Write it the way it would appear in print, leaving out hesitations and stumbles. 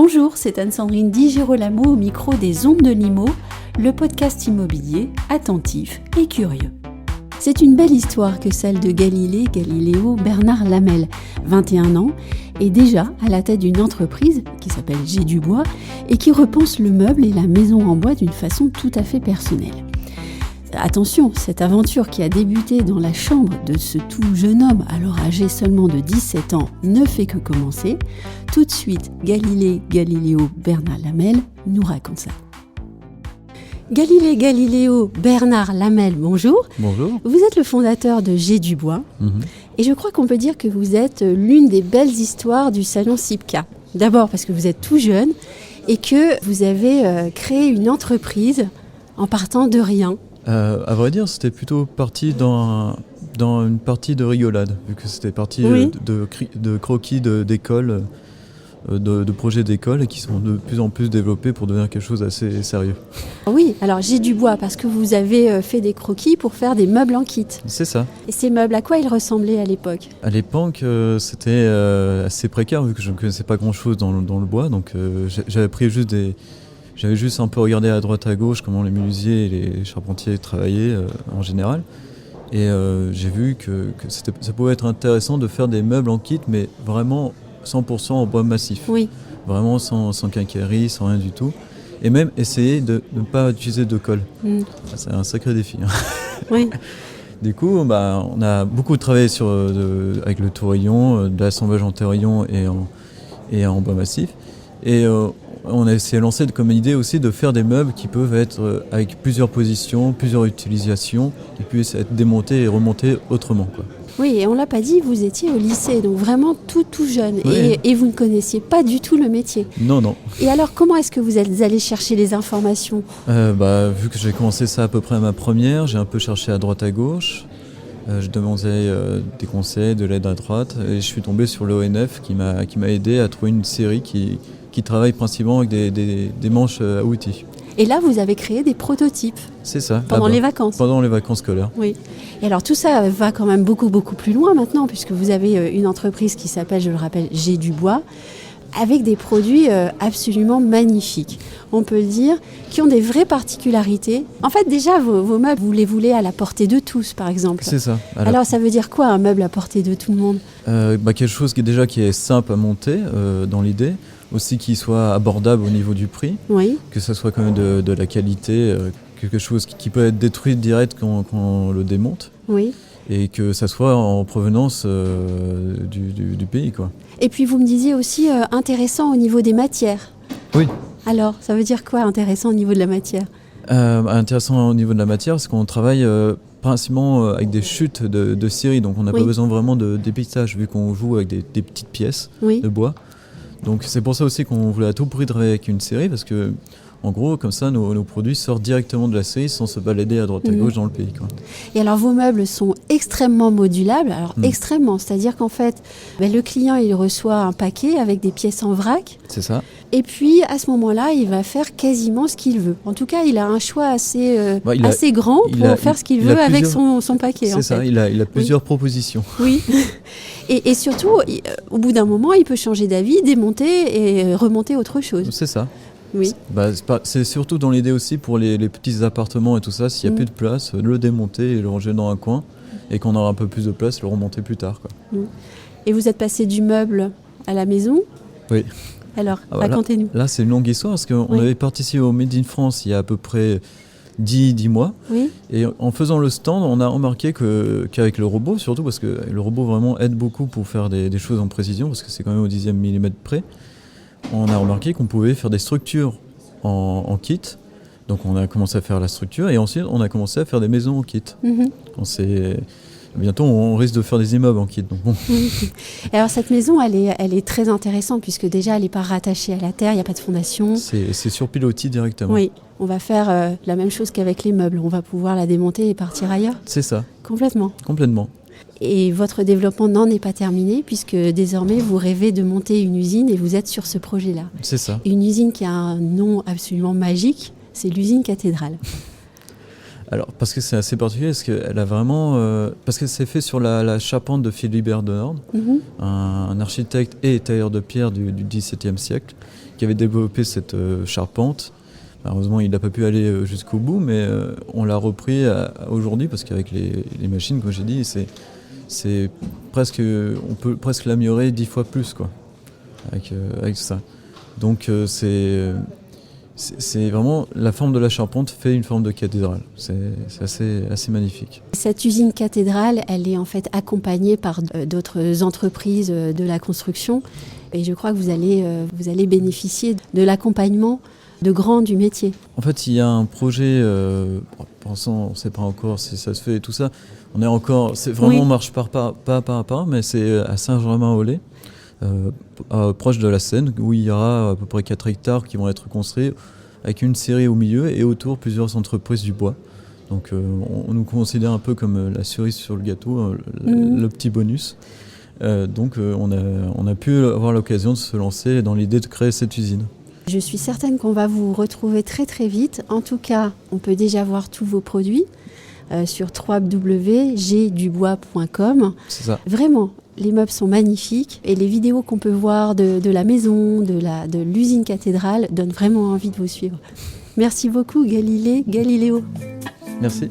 Bonjour, c'est Anne-Sandrine Di Girolamo au micro des Ondes de Limo, le podcast immobilier attentif et curieux. C'est une belle histoire que celle de Galileo Bernard Lamel, 21 ans, est déjà à la tête d'une entreprise qui s'appelle J'ai du bois et qui repense le meuble et la maison en bois d'une façon tout à fait personnelle. Attention, cette aventure qui a débuté dans la chambre de ce tout jeune homme, alors âgé seulement de 17 ans, ne fait que commencer. Tout de suite, Galileo Bernard Lamel nous raconte ça. Galileo Bernard Lamel, bonjour. Bonjour. Vous êtes le fondateur de J'ai du bois. Et je crois qu'on peut dire que vous êtes l'une des belles histoires du salon SIPCA. D'abord parce que vous êtes tout jeune et que vous avez créé une entreprise en partant de rien. À vrai dire, c'était plutôt parti dans une partie de rigolade, vu que c'était parti de croquis d'école, de projets d'école, et qui sont de plus en plus développés pour devenir quelque chose d'assez sérieux. Oui, alors J'ai du bois, parce que vous avez fait des croquis pour faire des meubles en kit. C'est ça. Et ces meubles, à quoi ils ressemblaient à l'époque ? À l'époque, c'était assez précaire, vu que je ne connaissais pas grand-chose dans le bois, donc j'avais juste un peu regardé à droite à gauche comment les menuisiers et les charpentiers travaillaient en général. Et j'ai vu que ça pouvait être intéressant de faire des meubles en kit, mais vraiment 100% en bois massif. Oui. Vraiment sans quincaillerie, sans rien du tout. Et même essayer de ne pas utiliser de colle. C'est un sacré défi. Oui. Du coup, on a beaucoup travaillé avec le tourillon, de l'assemblage en tourillon et en bois massif. Et on a essayé de lancer comme idée aussi de faire des meubles qui peuvent être avec plusieurs positions, plusieurs utilisations, et puis être démontés et remontés autrement, quoi. Oui, et on ne l'a pas dit, vous étiez au lycée, donc vraiment tout jeune, Oui. et vous ne connaissiez pas du tout le métier. Non. Et alors, comment est-ce que vous êtes allé chercher les informations ? Vu que j'ai commencé ça à peu près à ma première, j'ai un peu cherché à droite à gauche. Je demandais des conseils, de l'aide à droite, et je suis tombé sur l'ONF qui m'a aidé à trouver une série qui travaille principalement avec des manches à outils. Et là, vous avez créé des prototypes. C'est ça. Pendant les vacances. Pendant les vacances scolaires. Oui. Et alors tout ça va quand même beaucoup plus loin maintenant, puisque vous avez une entreprise qui s'appelle, je le rappelle, J'ai du bois, avec des produits absolument magnifiques, on peut le dire, qui ont des vraies particularités. En fait, déjà, vos meubles, vous les voulez à la portée de tous, par exemple. C'est ça. Alors ça veut dire quoi, un meuble à portée de tout le monde ? Quelque chose qui est simple à monter dans l'idée, aussi qui soit abordable au niveau du prix, oui. Que ça soit quand même de la qualité, quelque chose qui peut être détruit direct quand on le démonte. Oui. Et que ça soit en provenance du pays, quoi. Et puis vous me disiez aussi intéressant au niveau des matières. Oui. Alors, ça veut dire quoi intéressant au niveau de la matière ? Intéressant au niveau de la matière, parce qu'on travaille principalement avec des chutes de scierie, donc on n'a pas besoin vraiment de dépistage, vu qu'on joue avec des petites pièces de bois. Donc c'est pour ça aussi qu'on voulait à tout prix travailler avec une série, parce que en gros, comme ça, nos produits sortent directement de la série sans se balader à droite à gauche dans le pays, quoi. Et alors, vos meubles sont extrêmement modulables. Alors, extrêmement, c'est-à-dire qu'en fait, le client, il reçoit un paquet avec des pièces en vrac. C'est ça. Et puis, à ce moment-là, il va faire quasiment ce qu'il veut. En tout cas, il a un choix assez grand pour faire ce qu'il veut avec son paquet. C'est ça, il a plusieurs propositions. Oui. Et surtout, au bout d'un moment, il peut changer d'avis, démonter et remonter autre chose. C'est ça. Oui. C'est surtout dans l'idée aussi pour les petits appartements et tout ça, s'il n'y a plus de place, le démonter et le ranger dans un coin, et qu'on aura un peu plus de place, le remonter plus tard, quoi. Et vous êtes passé du meuble à la maison ? Oui. Alors, racontez-nous. Là, c'est une longue histoire, parce qu'on avait participé au Made in France il y a à peu près 10 mois. Oui. Et en faisant le stand, on a remarqué qu'avec le robot, surtout parce que le robot vraiment aide beaucoup pour faire des choses en précision, parce que c'est quand même au 10e millimètre près. On a remarqué qu'on pouvait faire des structures en kit. Donc on a commencé à faire la structure et ensuite on a commencé à faire des maisons en kit. Bientôt on risque de faire des immeubles en kit. Donc bon. Et alors cette maison elle est très intéressante puisque déjà elle n'est pas rattachée à la terre, il n'y a pas de fondation. C'est sur pilotis directement. Oui, on va faire la même chose qu'avec les meubles. On va pouvoir la démonter et partir ailleurs. C'est ça. Complètement. Et votre développement n'en est pas terminé puisque désormais vous rêvez de monter une usine et vous êtes sur ce projet-là. C'est ça. Une usine qui a un nom absolument magique, c'est l'usine Cathédrale. Alors, parce que c'est assez particulier, parce qu'elle a vraiment... parce que c'est fait sur la charpente de Philibert de Nord, un architecte et tailleur de pierre du XVIIe siècle, qui avait développé cette charpente. Malheureusement, il n'a pas pu aller jusqu'au bout, mais on l'a repris aujourd'hui, parce qu'avec les machines, comme j'ai dit, c'est presque... On peut presque l'améliorer 10 fois plus, quoi, avec ça. Donc, c'est vraiment la forme de la charpente fait une forme de cathédrale. C'est assez magnifique. Cette usine cathédrale, elle est en fait accompagnée par d'autres entreprises de la construction. Et je crois que vous allez bénéficier de l'accompagnement de grands du métier. En fait, il y a un projet, on ne sait pas encore si ça se fait et tout ça. On marche pas à pas, mais c'est à Saint-Germain-en-Laye. Proche de la Seine, où il y aura à peu près 4 hectares qui vont être construits avec une série au milieu et autour plusieurs entreprises du bois. Donc on nous considère un peu comme la cerise sur le gâteau, le petit bonus. Donc on a pu avoir l'occasion de se lancer dans l'idée de créer cette usine. Je suis certaine qu'on va vous retrouver très très vite. En tout cas, on peut déjà voir tous vos produits sur www.gdubois.com. C'est ça. Vraiment, les meubles sont magnifiques et les vidéos qu'on peut voir de la maison, de l'usine cathédrale donnent vraiment envie de vous suivre. Merci beaucoup Galiléo. Merci.